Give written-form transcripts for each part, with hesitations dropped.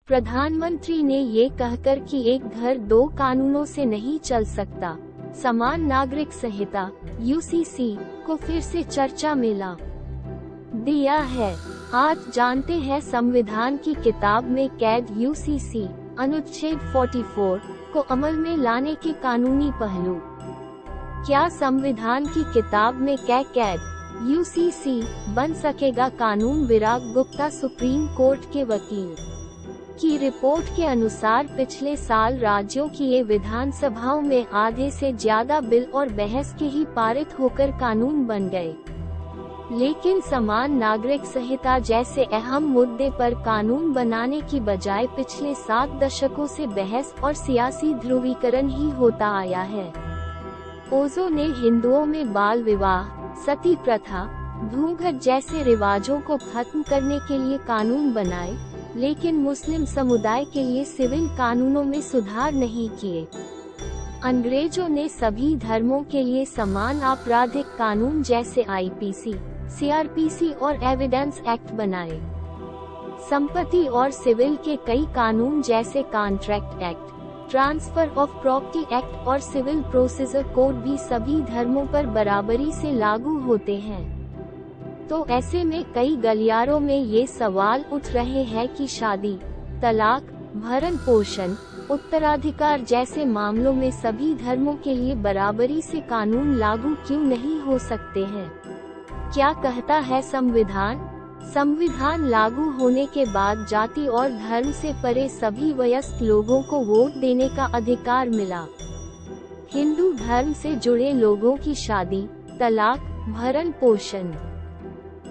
प्रधानमंत्री ने ये कहकर कि एक घर दो कानूनों से नहीं चल सकता, समान नागरिक संहिता (यूसीसी) को फिर से चर्चा में ला दिया है। आज जानते हैं संविधान की किताब में कैद यूसीसी अनुच्छेद 44 को अमल में लाने के कानूनी पहलू। क्या संविधान की किताब में कैद यूसीसी बन सकेगा कानून? विराग गुप्ता सुप्रीम कोर्ट के वकील की रिपोर्ट के अनुसार पिछले साल राज्यों की ये विधानसभाओं में आधे से ज्यादा बिल और बहस के ही पारित होकर कानून बन गए, लेकिन समान नागरिक संहिता जैसे अहम मुद्दे पर कानून बनाने की बजाय पिछले 7 दशकों से बहस और सियासी ध्रुवीकरण ही होता आया है। ओशो ने हिंदुओं में बाल विवाह, सती प्रथा, घूंघट जैसे रिवाजों को खत्म करने के लिए कानून बनाए, लेकिन मुस्लिम समुदाय के लिए सिविल कानूनों में सुधार नहीं किए। अंग्रेजों ने सभी धर्मों के लिए समान आपराधिक कानून जैसे आईपीसी, सीआरपीसी और एविडेंस एक्ट बनाए। संपत्ति और सिविल के कई कानून जैसे contract act, transfer of property act और सिविल प्रोसीजर कोड भी सभी धर्मों पर बराबरी से लागू होते हैं। तो ऐसे में कई गलियारों में ये सवाल उठ रहे हैं कि शादी, तलाक, भरण पोषण, उत्तराधिकार जैसे मामलों में सभी धर्मों के लिए बराबरी से कानून लागू क्यों नहीं हो सकते हैं? क्या कहता है संविधान? संविधान लागू होने के बाद जाति और धर्म से परे सभी वयस्क लोगों को वोट देने का अधिकार मिला। हिंदू धर्म से जुड़े लोगों की शादी, तलाक, भरण पोषण,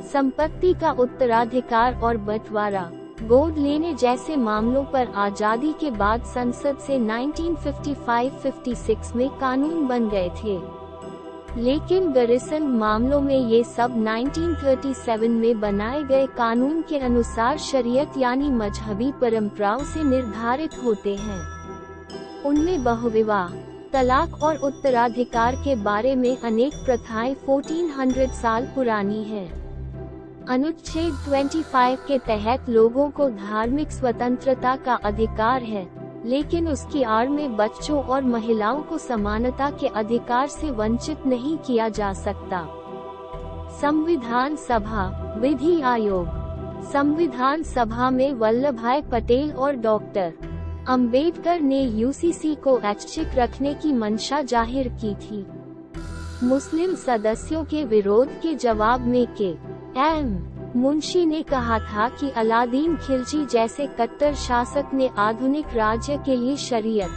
संपत्ति का उत्तराधिकार और बंटवारा, गोद लेने जैसे मामलों पर आजादी के बाद संसद से 1955-56 में कानून बन गए थे, लेकिन गैरिसन मामलों में ये सब 1937 में बनाए गए कानून के अनुसार शरीयत यानी मजहबी परंपराओं से निर्धारित होते हैं। उनमें बहुविवाह, तलाक और उत्तराधिकार के बारे में अनेक प्रथाएं 1400 साल पुरानी हैं। अनुच्छेद 25 के तहत लोगों को धार्मिक स्वतंत्रता का अधिकार है, लेकिन उसकी आड़ में बच्चों और महिलाओं को समानता के अधिकार से वंचित नहीं किया जा सकता। संविधान सभा, विधि आयोग। संविधान सभा में वल्लभभाई पटेल और डॉक्टर अंबेडकर ने यूसीसी को ऐच्छिक रखने की मंशा जाहिर की थी। मुस्लिम सदस्यों के विरोध के जवाब में के.एम. मुंशी ने कहा था कि अलादीन खिलजी जैसे कट्टर शासक ने आधुनिक राज्य के लिए शरीयत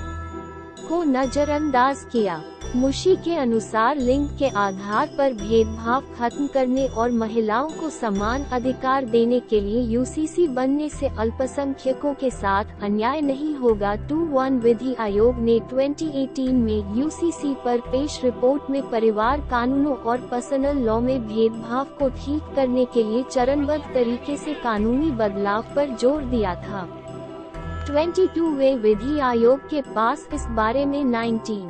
को नजरअंदाज किया। मुंशी के अनुसार लिंग के आधार पर भेदभाव खत्म करने और महिलाओं को समान अधिकार देने के लिए यूसीसी बनने से अल्पसंख्यकों के साथ अन्याय नहीं होगा। 21 विधि आयोग ने 2018 में यूसीसी पर पेश रिपोर्ट में परिवार कानूनों और पर्सनल लॉ में भेदभाव को ठीक करने के लिए चरणबद्ध तरीके से कानूनी बदलाव पर जोर दिया था। 22वें विधि आयोग के पास इस बारे में 19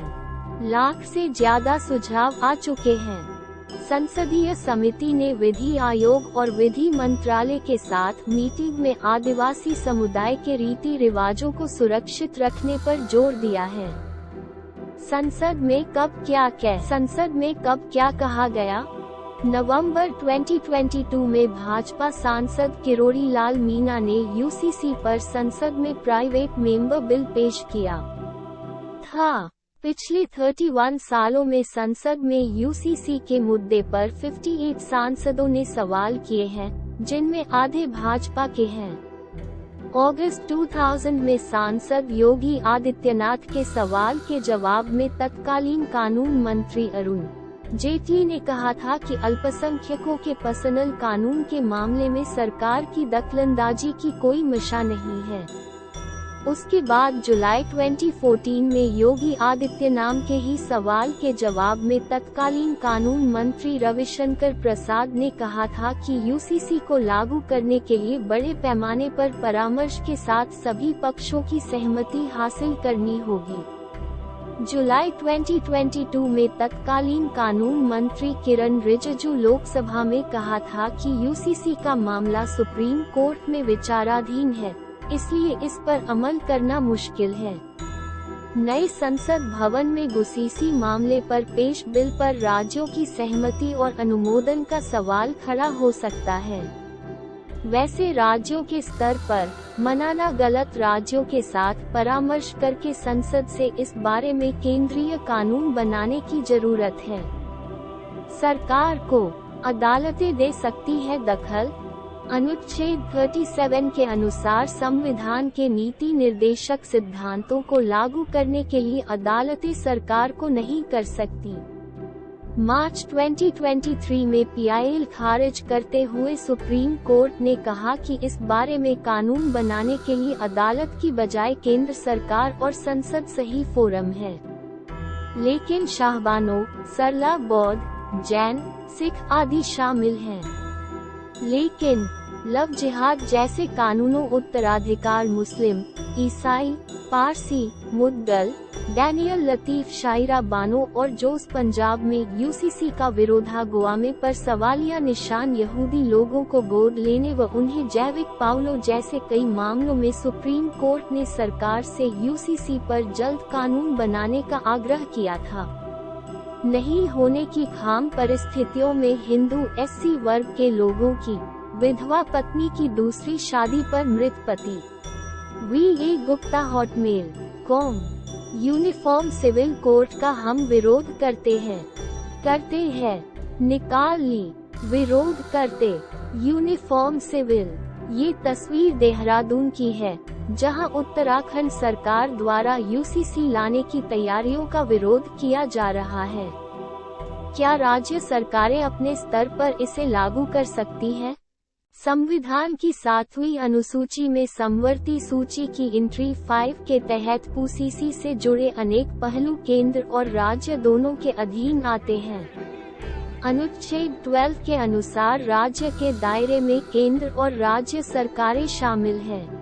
लाख से ज्यादा सुझाव आ चुके हैं। संसदीय समिति ने विधि आयोग और विधि मंत्रालय के साथ मीटिंग में आदिवासी समुदाय के रीति रिवाजों को सुरक्षित रखने पर जोर दिया है। संसद में कब क्या कहा गया? नवंबर 2022 में भाजपा सांसद किरोड़ी लाल मीणा ने यूसीसी पर संसद में प्राइवेट मेंबर बिल पेश किया था। पिछले 31 सालों में संसद में यूसीसी के मुद्दे पर 58 सांसदों ने सवाल किए हैं, जिनमें आधे भाजपा के हैं। अगस्त 2000 में सांसद योगी आदित्यनाथ के सवाल के जवाब में तत्कालीन कानून मंत्री अरुण जेटली ने कहा था कि अल्पसंख्यकों के पर्सनल कानून के मामले में सरकार की दखलंदाजी की कोई मंशा नहीं है। उसके बाद जुलाई 2014 में योगी आदित्य नाम के ही सवाल के जवाब में तत्कालीन कानून मंत्री रविशंकर प्रसाद ने कहा था कि यूसीसी को लागू करने के लिए बड़े पैमाने पर परामर्श के साथ सभी पक्षों की सहमति हासिल करनी होगी। जुलाई 2022 में तत्कालीन कानून मंत्री किरण रिजिजू लोकसभा में कहा था कि यूसीसी का मामला सुप्रीम कोर्ट में विचाराधीन है। इसलिए इस पर अमल करना मुश्किल है। नए संसद भवन में गुसीसी मामले पर पेश बिल पर राज्यों की सहमति और अनुमोदन का सवाल खड़ा हो सकता है। वैसे राज्यों के स्तर पर मनाना गलत, राज्यों के साथ परामर्श करके संसद से इस बारे में केंद्रीय कानून बनाने की जरूरत है। सरकार को अदालतें दे सकती है दखल। अनुच्छेद 37 के अनुसार संविधान के नीति निर्देशक सिद्धांतों को लागू करने के लिए अदालतें सरकार को नहीं कर सकती। मार्च 2023 में पीआईएल खारिज करते हुए सुप्रीम कोर्ट ने कहा कि इस बारे में कानून बनाने के लिए अदालत की बजाय केंद्र सरकार और संसद सही फोरम है। लेकिन शाहबानो, सरला, बौद्ध, जैन, सिख आदि शामिल हैं। लेकिन लव जिहाद जैसे कानूनों उत्तराधिकार मुस्लिम, ईसाई, पारसी, मुद्दल, डैनियल लतीफ, शायरा बानो और जोस पंजाब में यूसीसी का विरोधागोवा पर सवालिया निशान यहूदी लोगों को गोद लेने व उन्हें जैविक पाउलो जैसे कई मामलों में सुप्रीम कोर्ट ने सरकार से यूसीसी पर जल्द कानून बनाने का आग्रह किया था। नहीं होने की खाम परिस्थितियों में हिंदू एससी वर्ग के लोगों की विधवा पत्नी की दूसरी शादी पर मृत पति। V Gupta, Hotmail com. Uniform civil court का हम विरोध करते हैं। निकाल ली, विरोध करते यूनिफॉर्म सिविल। ये तस्वीर देहरादून की है, जहां उत्तराखंड सरकार द्वारा यूसीसी लाने की तैयारियों का विरोध किया जा रहा है। क्या राज्य सरकारें अपने स्तर पर इसे लागू कर सकती हैं? संविधान की 7वीं अनुसूची में समवर्ती सूची की एंट्री 5 के तहत यूसीसी से जुड़े अनेक पहलू केंद्र और राज्य दोनों के अधीन आते हैं। अनुच्छेद 12 के अनुसार राज्य के दायरे में केंद्र और राज्य सरकारें शामिल हैं।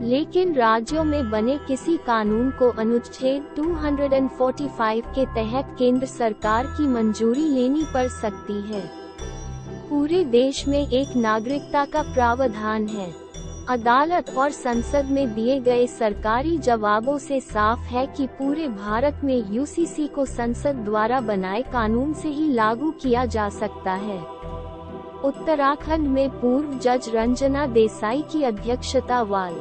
लेकिन राज्यों में बने किसी कानून को अनुच्छेद 245 के तहत केंद्र सरकार की मंजूरी लेनी पड़ सकती है। पूरे देश में एक नागरिकता का प्रावधान है। अदालत और संसद में दिए गए सरकारी जवाबों से साफ है कि पूरे भारत में यूसीसी को संसद द्वारा बनाए कानून से ही लागू किया जा सकता है। उत्तराखंड में पूर्व जज रंजना देसाई की अध्यक्षता वाल